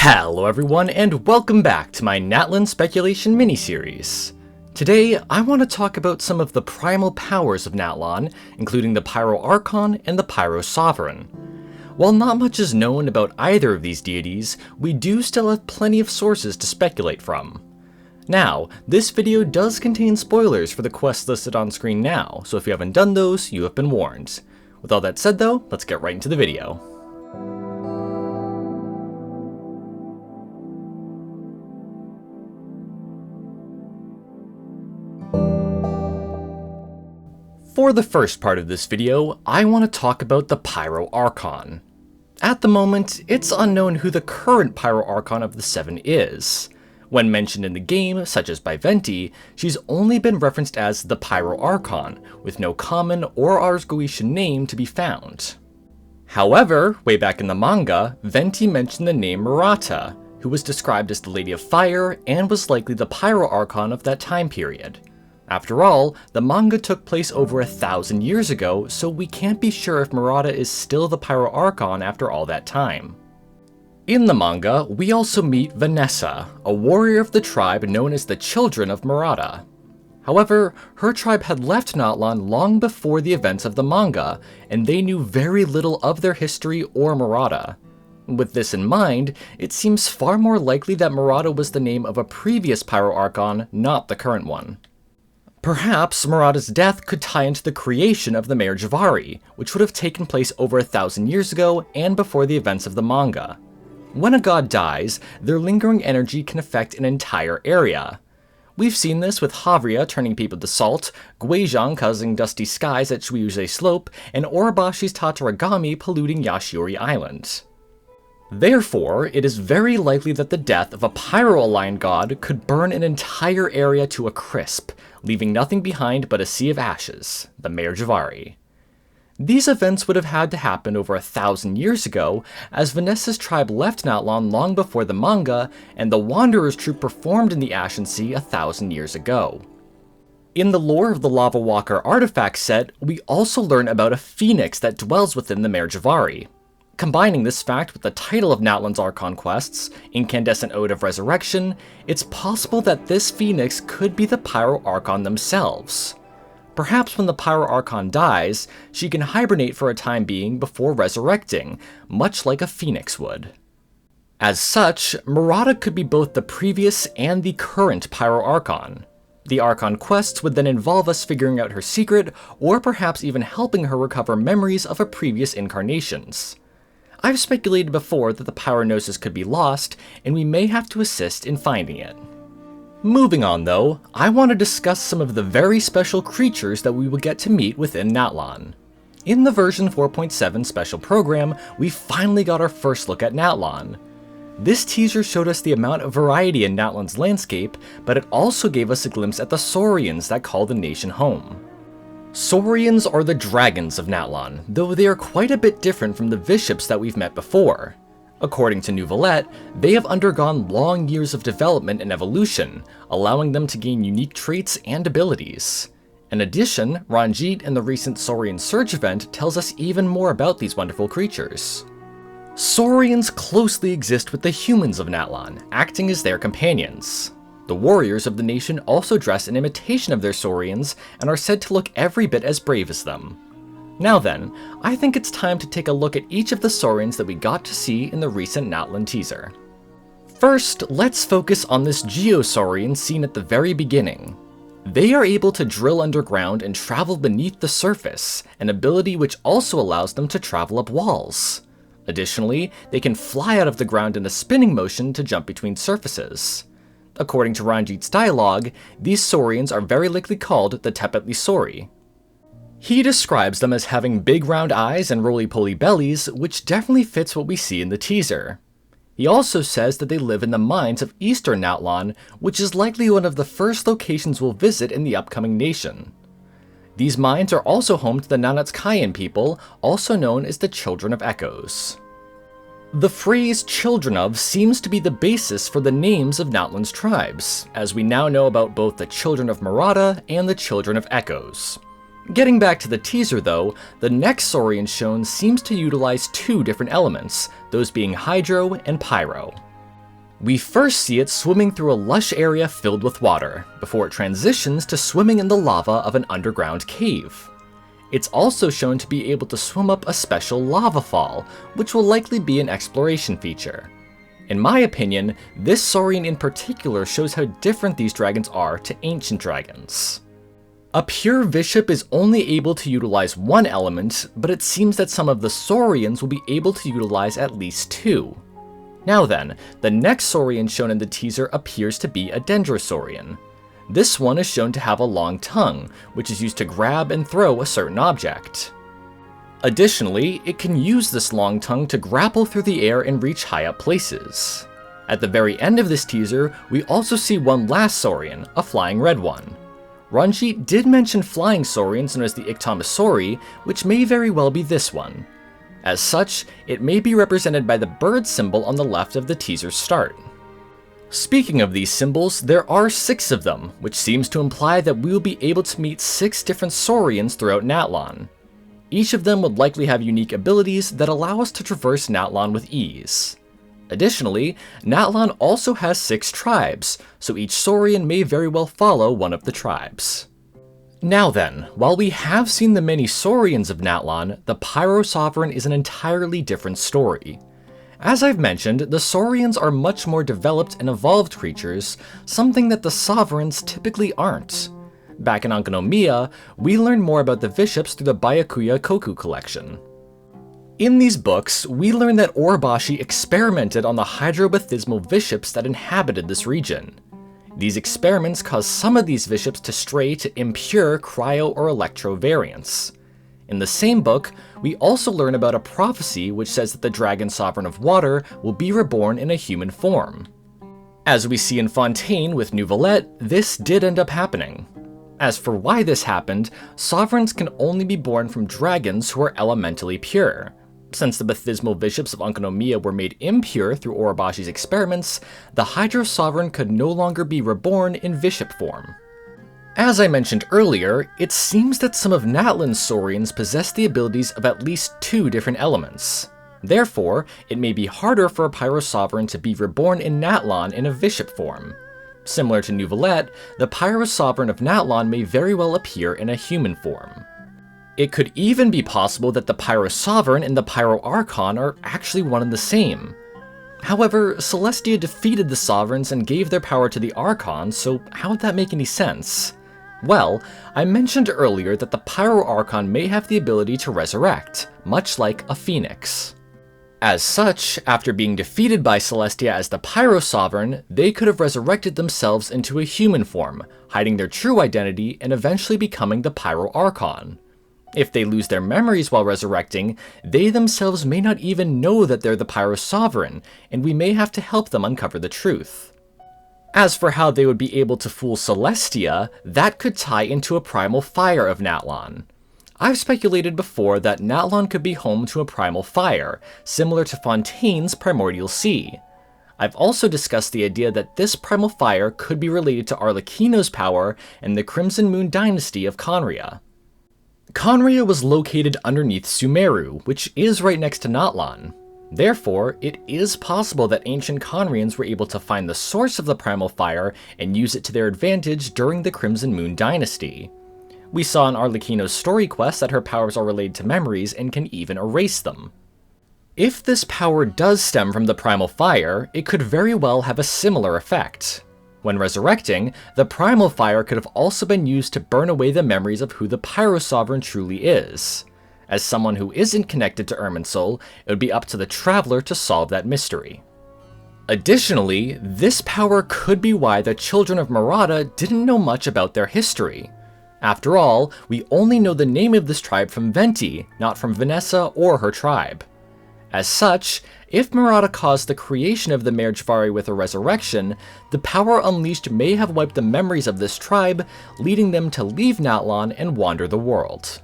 Hello everyone, and welcome back to my Natlan speculation miniseries. Today, I want to talk about some of the primal powers of Natlan, including the Pyro Archon and the Pyro Sovereign. While not much is known about either of these deities, we do still have plenty of sources to speculate from. Now, this video does contain spoilers for the quests listed on screen now, so if you haven't done those, you have been warned. With all that said though, let's get right into the video. For the first part of this video, I want to talk about the Pyro Archon. At the moment, it's unknown who the current Pyro Archon of the 7 is. When mentioned in the game, such as by Venti, she's only been referenced as the Pyro Archon, with no common or Ars Goetian name to be found. However, way back in the manga, Venti mentioned the name Murata, who was described as the Lady of Fire and was likely the Pyro Archon of that time period. After all, the manga took place over 1,000 years ago, so we can't be sure if Murata is still the Pyro Archon after all that time. In the manga, we also meet Vanessa, a warrior of the tribe known as the Children of Murata. However, her tribe had left Natlan long before the events of the manga, and they knew very little of their history or Murata. With this in mind, it seems far more likely that Murata was the name of a previous Pyro Archon, not the current one. Perhaps Murata's death could tie into the creation of the Mare Javari, which would have taken place over 1,000 years ago and before the events of the manga. When a god dies, their lingering energy can affect an entire area. We've seen this with Havria turning people to salt, Guizhang causing dusty skies at Shuiuzhe Slope, and Oribashi's Tataragami polluting Yashiori Island. Therefore, it is very likely that the death of a Pyro-aligned god could burn an entire area to a crisp, leaving nothing behind but a sea of ashes, the Mare Javari. These events would have had to happen over 1,000 years ago, as Vanessa's tribe left Natlan long before the manga, and the Wanderer's troop performed in the Ashen Sea 1,000 years ago. In the lore of the Lava Walker artifact set, we also learn about a phoenix that dwells within the Mare Javari. Combining this fact with the title of Natlan's Archon quests, Incandescent Ode of Resurrection, it's possible that this phoenix could be the Pyro Archon themselves. Perhaps when the Pyro Archon dies, she can hibernate for a time being before resurrecting, much like a phoenix would. As such, Murata could be both the previous and the current Pyro Archon. The Archon quests would then involve us figuring out her secret, or perhaps even helping her recover memories of her previous incarnations. I've speculated before that the Pyronosis could be lost, and we may have to assist in finding it. Moving on though, I want to discuss some of the very special creatures that we will get to meet within Natlan. In the version 4.7 special program, we finally got our first look at Natlan. This teaser showed us the amount of variety in Natlan's landscape, but it also gave us a glimpse at the Saurians that call the nation home. Saurians are the dragons of Natlan, though they are quite a bit different from the Viships that we've met before. According to Nouvellette, they have undergone long years of development and evolution, allowing them to gain unique traits and abilities. In addition, Ranjit and the recent Saurian Surge event tells us even more about these wonderful creatures. Saurians closely exist with the humans of Natlan, acting as their companions. The warriors of the nation also dress in imitation of their Saurians and are said to look every bit as brave as them. Now then, I think it's time to take a look at each of the Saurians that we got to see in the recent Natlan teaser. First, let's focus on this Geosaurian seen at the very beginning. They are able to drill underground and travel beneath the surface, an ability which also allows them to travel up walls. Additionally, they can fly out of the ground in a spinning motion to jump between surfaces. According to Ranjit's dialogue, these Saurians are very likely called the Tepetli Sauri. He describes them as having big round eyes and roly-poly bellies, which definitely fits what we see in the teaser. He also says that they live in the mines of eastern Natlan, which is likely one of the first locations we'll visit in the upcoming nation. These mines are also home to the Nanatskayan people, also known as the Children of Echoes. The phrase Children of seems to be the basis for the names of Natlan's tribes, as we now know about both the Children of Murata and the Children of Echoes. Getting back to the teaser though, the next Saurian shown seems to utilize two different elements, those being Hydro and Pyro. We first see it swimming through a lush area filled with water, before it transitions to swimming in the lava of an underground cave. It's also shown to be able to swim up a special lava fall, which will likely be an exploration feature. In my opinion, this Saurian in particular shows how different these dragons are to ancient dragons. A pure bishop is only able to utilize one element, but it seems that some of the Saurians will be able to utilize at least two. Now then, the next Saurian shown in the teaser appears to be a Dendrosaurian. This one is shown to have a long tongue, which is used to grab and throw a certain object. Additionally, it can use this long tongue to grapple through the air and reach high up places. At the very end of this teaser, we also see one last Saurian, a flying red one. Ranji did mention flying Saurians known as the Iktomosauri, which may very well be this one. As such, it may be represented by the bird symbol on the left of the teaser's start. Speaking of these symbols, there are 6 of them, which seems to imply that we will be able to meet 6 different Saurians throughout Natlan. Each of them would likely have unique abilities that allow us to traverse Natlan with ease. Additionally, Natlan also has 6 tribes, so each Saurian may very well follow one of the tribes. Now then, while we have seen the many Saurians of Natlan, the Pyro Sovereign is an entirely different story. As I've mentioned, the Saurians are much more developed and evolved creatures, something that the Sovereigns typically aren't. Back in Ankonomiya, we learn more about the Bishops through the Byakuya Koku collection. In these books, we learn that Orobashi experimented on the hydrobathismal Bishops that inhabited this region. These experiments caused some of these Bishops to stray to impure cryo or electro variants. In the same book, we also learn about a prophecy which says that the Dragon Sovereign of Water will be reborn in a human form. As we see in Fontaine with Neuvillette, this did end up happening. As for why this happened, Sovereigns can only be born from dragons who are elementally pure. Since the bathismal bishops of Ankonomiya were made impure through Orobashi's experiments, the Hydro Sovereign could no longer be reborn in bishop form. As I mentioned earlier, it seems that some of Natlan's Saurians possess the abilities of at least 2 different elements. Therefore, it may be harder for a Pyro Sovereign to be reborn in Natlan in a bishop form. Similar to Neuvillette, the Pyro Sovereign of Natlan may very well appear in a human form. It could even be possible that the Pyro Sovereign and the Pyro Archon are actually one and the same. However, Celestia defeated the Sovereigns and gave their power to the Archons, so how would that make any sense? Well, I mentioned earlier that the Pyro Archon may have the ability to resurrect, much like a phoenix. As such, after being defeated by Celestia as the Pyro Sovereign, they could have resurrected themselves into a human form, hiding their true identity and eventually becoming the Pyro Archon. If they lose their memories while resurrecting, they themselves may not even know that they're the Pyro Sovereign, and we may have to help them uncover the truth. As for how they would be able to fool Celestia, that could tie into a primal fire of Natlan. I've speculated before that Natlan could be home to a primal fire, similar to Fontaine's Primordial Sea. I've also discussed the idea that this primal fire could be related to Arlecchino's power and the Crimson Moon dynasty of Khaenri'ah. Khaenri'ah was located underneath Sumeru, which is right next to Natlan. Therefore, it is possible that ancient Khaenri'ans were able to find the source of the primal fire and use it to their advantage during the Crimson Moon dynasty. We saw in Arlecchino's story quest that her powers are related to memories and can even erase them. If this power does stem from the primal fire, it could very well have a similar effect. When resurrecting, the primal fire could have also been used to burn away the memories of who the Pyro Sovereign truly is. As someone who isn't connected to Irminsul, it would be up to the Traveler to solve that mystery. Additionally, this power could be why the children of Murata didn't know much about their history. After all, we only know the name of this tribe from Venti, not from Vanessa or her tribe. As such, if Murata caused the creation of the Merjvari with a resurrection, the power unleashed may have wiped the memories of this tribe, leading them to leave Natlan and wander the world.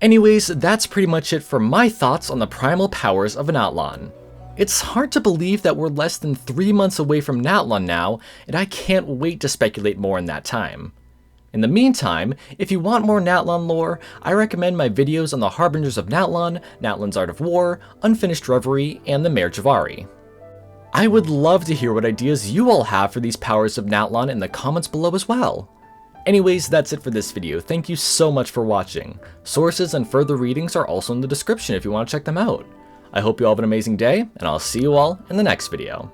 Anyways, that's pretty much it for my thoughts on the primal powers of Natlan. It's hard to believe that we're less than 3 months away from Natlan now, and I can't wait to speculate more in that time. In the meantime, if you want more Natlan lore, I recommend my videos on the Harbingers of Natlan, Natlan's Art of War, Unfinished Reverie, and the Merjvari. I would love to hear what ideas you all have for these powers of Natlan in the comments below as well. Anyways, that's it for this video. Thank you so much for watching. Sources and further readings are also in the description if you want to check them out. I hope you all have an amazing day, and I'll see you all in the next video.